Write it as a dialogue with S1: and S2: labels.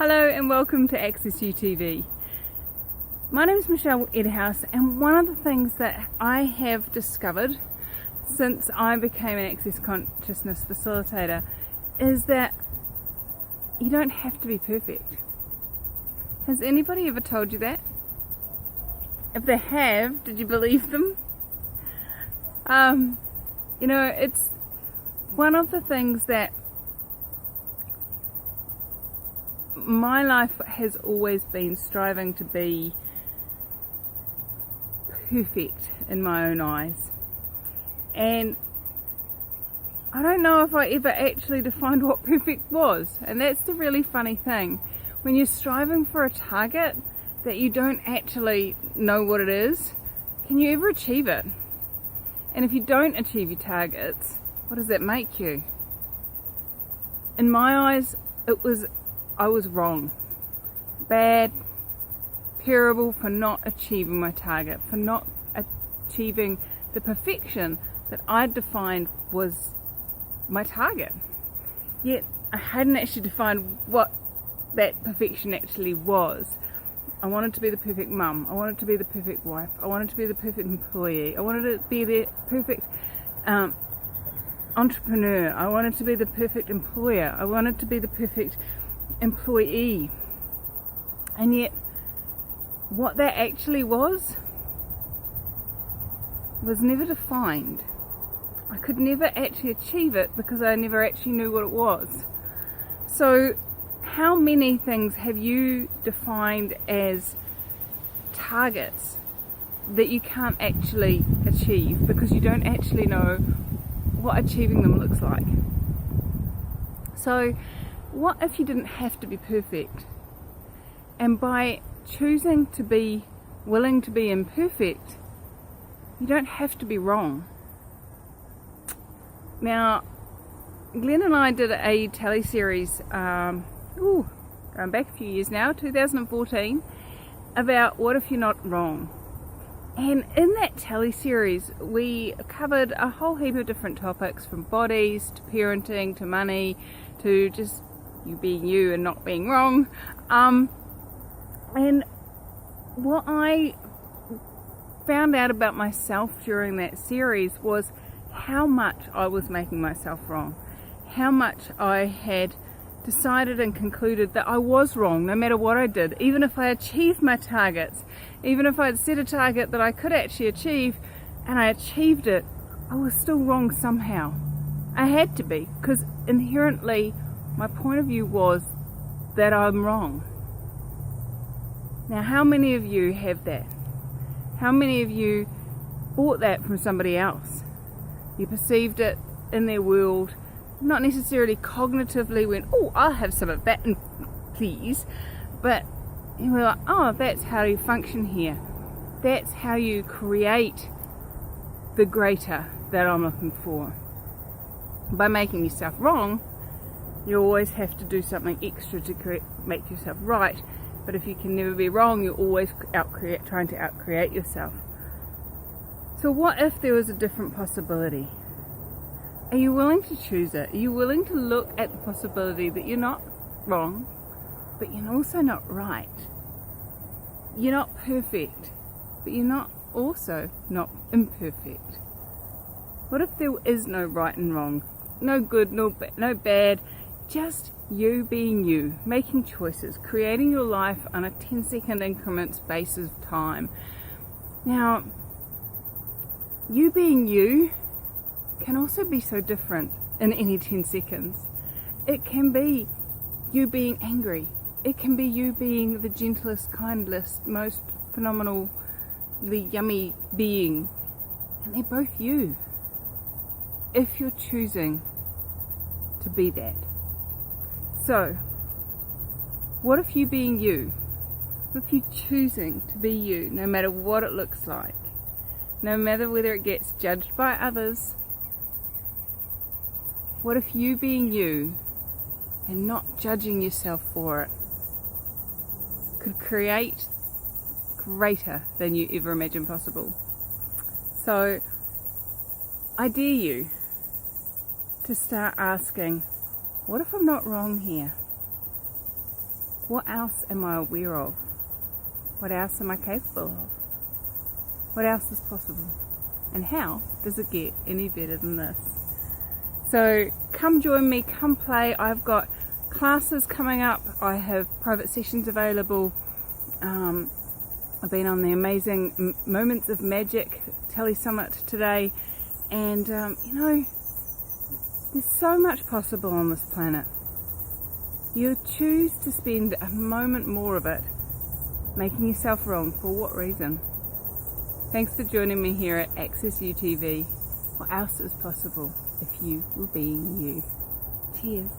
S1: Hello and welcome to Access UTV. My name is Michelle Edhouse, and one of the things that I have discovered since I became an Access Consciousness facilitator is that you don't have to be perfect. Has anybody ever told you that? If they have, did you believe them? It's one of the things that my life has always been striving to be perfect in my own eyes. And I don't know if I ever actually defined what perfect was. And that's the really funny thing. When you're striving for a target that you don't actually know what it is, can you ever achieve it? And if you don't achieve your targets, what does that make you? In my eyes, I was wrong. Bad, terrible for not achieving my target, for not achieving the perfection that I defined was my target. Yet I hadn't actually defined what that perfection actually was. I wanted to be the perfect mum. I wanted to be the perfect wife. I wanted to be the perfect employee. I wanted to be the perfect entrepreneur. I wanted to be the perfect employer. I wanted to be the perfect employee. And yet what that actually was never defined. I could never actually achieve it because I never actually knew what it was. So how many things have you defined as targets that you can't actually achieve because you don't actually know what achieving them looks like? So what if you didn't have to be perfect? And by choosing to be willing to be imperfect, you don't have to be wrong. Now, Glenn and I did a teleseries, going back a few years now, 2014, about what if you're not wrong. And in that teleseries, we covered a whole heap of different topics, from bodies to parenting to money to just you being you and not being wrong. And what I found out about myself during that series was how much I was making myself wrong, how much I had decided and concluded that I was wrong no matter what I did. Even if I achieved my targets, even if I had set a target that I could actually achieve and I achieved it, I was still wrong somehow. I had to be, because inherently my point of view was that I'm wrong. Now, how many of you have that? How many of you bought that from somebody else? You perceived it in their world, not necessarily cognitively went, oh, I'll have some of that, please. But you were like, oh, that's how you function here. That's how you create the greater that I'm looking for. By making yourself wrong, you always have to do something extra to make yourself right. But if you can never be wrong, you're always trying to out-create yourself. So what if there was a different possibility? Are you willing to choose it? Are you willing to look at the possibility that you're not wrong, but you're also not right? You're not perfect, but you're not also not imperfect. What if there is no right and wrong? No good, no bad, just you being you, making choices, creating your life on a 10-second increment space of time. Now, you being you can also be so different in any 10 seconds. It can be you being angry. It can be you being the gentlest, kindest, most phenomenally yummy being. And they're both you, if you're choosing to be that. So, what if you being you? What if you choosing to be you, no matter what it looks like? No matter whether it gets judged by others? What if you being you and not judging yourself for it could create greater than you ever imagined possible? So I dare you to start asking, what if I'm not wrong here? What else am I aware of? What else am I capable of? What else is possible? And how does it get any better than this? So come join me, come play. I've got classes coming up. I have private sessions available. I've been on the amazing Moments of Magic Tele Summit today, and you know, there's so much possible on this planet. You choose to spend a moment more of it making yourself wrong. For what reason? Thanks for joining me here at Access UTV. What else is possible if you were being you? Cheers.